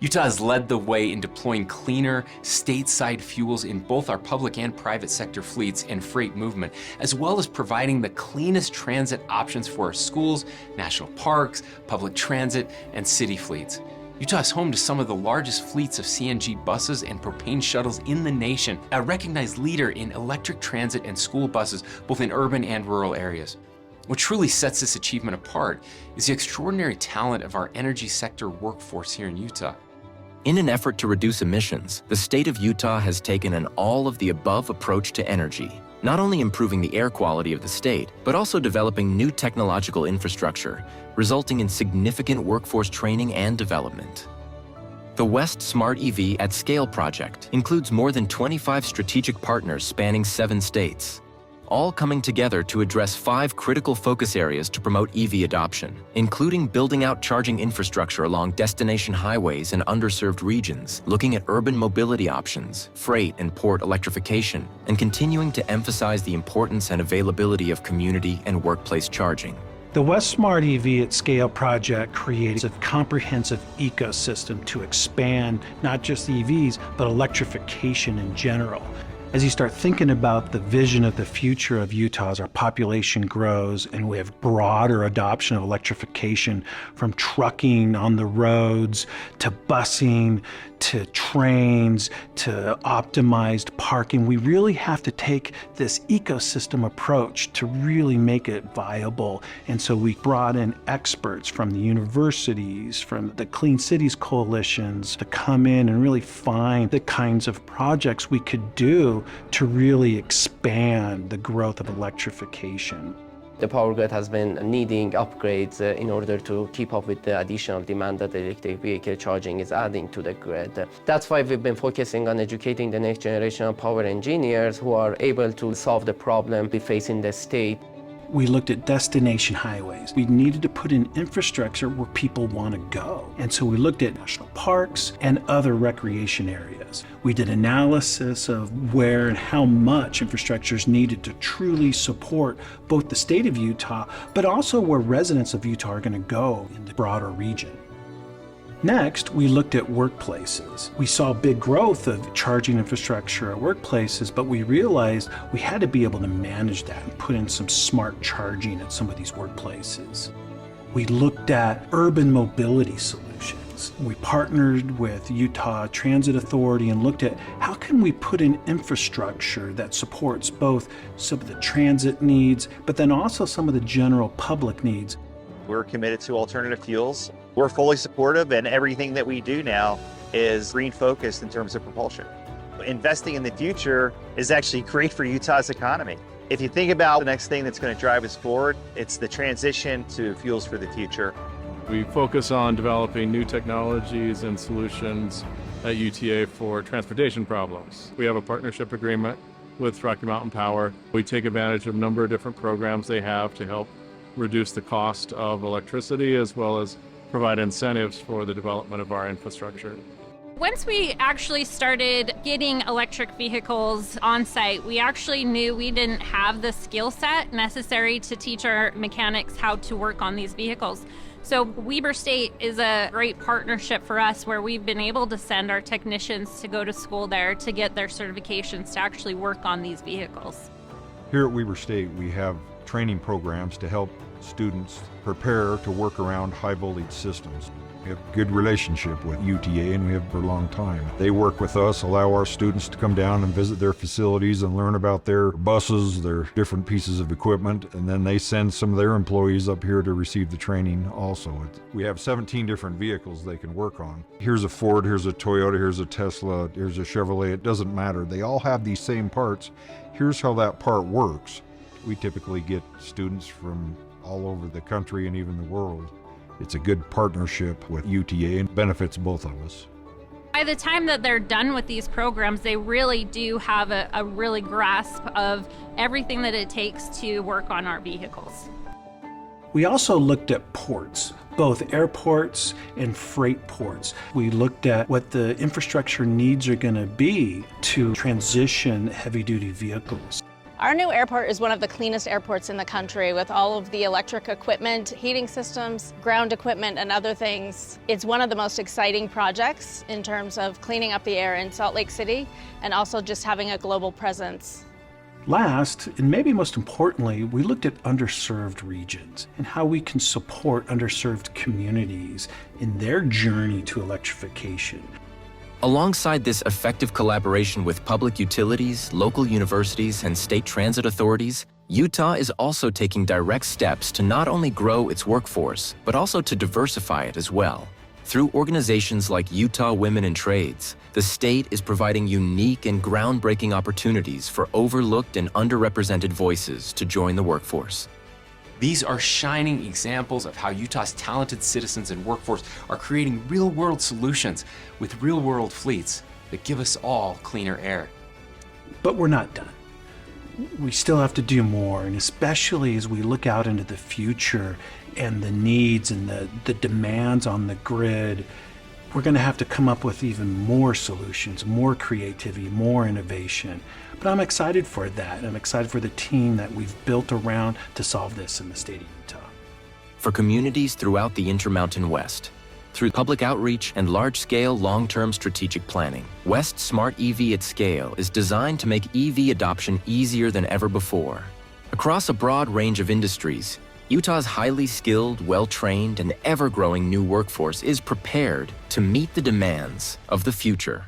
Utah has led the way in deploying cleaner, stateside fuels in both our public and private sector fleets and freight movement, as well as providing the cleanest transit options for our schools, national parks, public transit, and city fleets. Utah is home to some of the largest fleets of CNG buses and propane shuttles in the nation, a recognized leader in electric transit and school buses, both in urban and rural areas. What truly sets this achievement apart is the extraordinary talent of our energy sector workforce here in Utah. In an effort to reduce emissions, the state of Utah has taken an all-of-the-above approach to energy, not only improving the air quality of the state, but also developing new technological infrastructure, resulting in significant workforce training and development. The WestSmart EV at Scale project includes more than 25 strategic partners spanning 7 states, all coming together to address 5 critical focus areas to promote EV adoption, including building out charging infrastructure along destination highways in underserved regions, looking at urban mobility options, freight and port electrification, and continuing to emphasize the importance and availability of community and workplace charging. The WestSmart EV at Scale project creates a comprehensive ecosystem to expand not just EVs, but electrification in general. As you start thinking about the vision of the future of Utah as our population grows and we have broader adoption of electrification, from trucking on the roads to busing to trains to optimized parking, we really have to take this ecosystem approach to really make it viable. And so we brought in experts from the universities, from the Clean Cities coalitions to come in and really find the kinds of projects we could do to really expand the growth of electrification. The power grid has been needing upgrades in order to keep up with the additional demand that the electric vehicle charging is adding to the grid. That's why we've been focusing on educating the next generation of power engineers who are able to solve the problem we face in the state. We looked at destination highways. We needed to put in infrastructure where people want to go. And so we looked at national parks and other recreation areas. We did analysis of where and how much infrastructure is needed to truly support both the state of Utah, but also where residents of Utah are going to go in the broader region. Next, we looked at workplaces. We saw big growth of charging infrastructure at workplaces, but we realized we had to be able to manage that and put in some smart charging at some of these workplaces. We looked at urban mobility solutions. We partnered with Utah Transit Authority and looked at how can we put in infrastructure that supports both some of the transit needs, but then also some of the general public needs. We're committed to alternative fuels. We're fully supportive, and everything that we do now is green focused in terms of propulsion. Investing in the future is actually great for Utah's economy. If you think about the next thing that's going to drive us forward, it's the transition to fuels for the future. We focus on developing new technologies and solutions at UTA for transportation problems. We have a partnership agreement with Rocky Mountain Power. We take advantage of a number of different programs they have to help reduce the cost of electricity, as well as provide incentives for the development of our infrastructure. Once we actually started getting electric vehicles on site, we actually knew we didn't have the skill set necessary to teach our mechanics how to work on these vehicles. So Weber State is a great partnership for us, where we've been able to send our technicians to go to school there to get their certifications to actually work on these vehicles. Here at Weber State, we have training programs to help students prepare to work around high voltage systems. We have a good relationship with UTA, and we have for a long time. They work with us, allow our students to come down and visit their facilities and learn about their buses, their different pieces of equipment, and then they send some of their employees up here to receive the training also. We have 17 different vehicles they can work on. Here's a Ford, here's a Toyota, here's a Tesla, here's a Chevrolet. It doesn't matter. They all have these same parts. Here's how that part works. We typically get students from all over the country and even the world. It's a good partnership with UTA and benefits both of us. By the time that they're done with these programs, they really do have a really grasp of everything that it takes to work on our vehicles. We also looked at ports, both airports and freight ports. We looked at what the infrastructure needs are going to be to transition heavy-duty vehicles. Our new airport is one of the cleanest airports in the country with all of the electric equipment, heating systems, ground equipment, and other things. It's one of the most exciting projects in terms of cleaning up the air in Salt Lake City and also just having a global presence. Last, and maybe most importantly, we looked at underserved regions and how we can support underserved communities in their journey to electrification. Alongside this effective collaboration with public utilities, local universities, and state transit authorities, Utah is also taking direct steps to not only grow its workforce, but also to diversify it as well. Through organizations like Utah Women in Trades, the state is providing unique and groundbreaking opportunities for overlooked and underrepresented voices to join the workforce. These are shining examples of how Utah's talented citizens and workforce are creating real-world solutions with real-world fleets that give us all cleaner air. But we're not done. We still have to do more, and especially as we look out into the future and the needs and the demands on the grid, we're going to have to come up with even more solutions, more creativity, more innovation. But I'm excited for that. I'm excited for the team that we've built around to solve this in the state of Utah. For communities throughout the Intermountain West, through public outreach and large-scale long-term strategic planning, WestSmart EV at Scale is designed to make EV adoption easier than ever before. Across a broad range of industries, Utah's highly skilled, well-trained, and ever-growing new workforce is prepared to meet the demands of the future.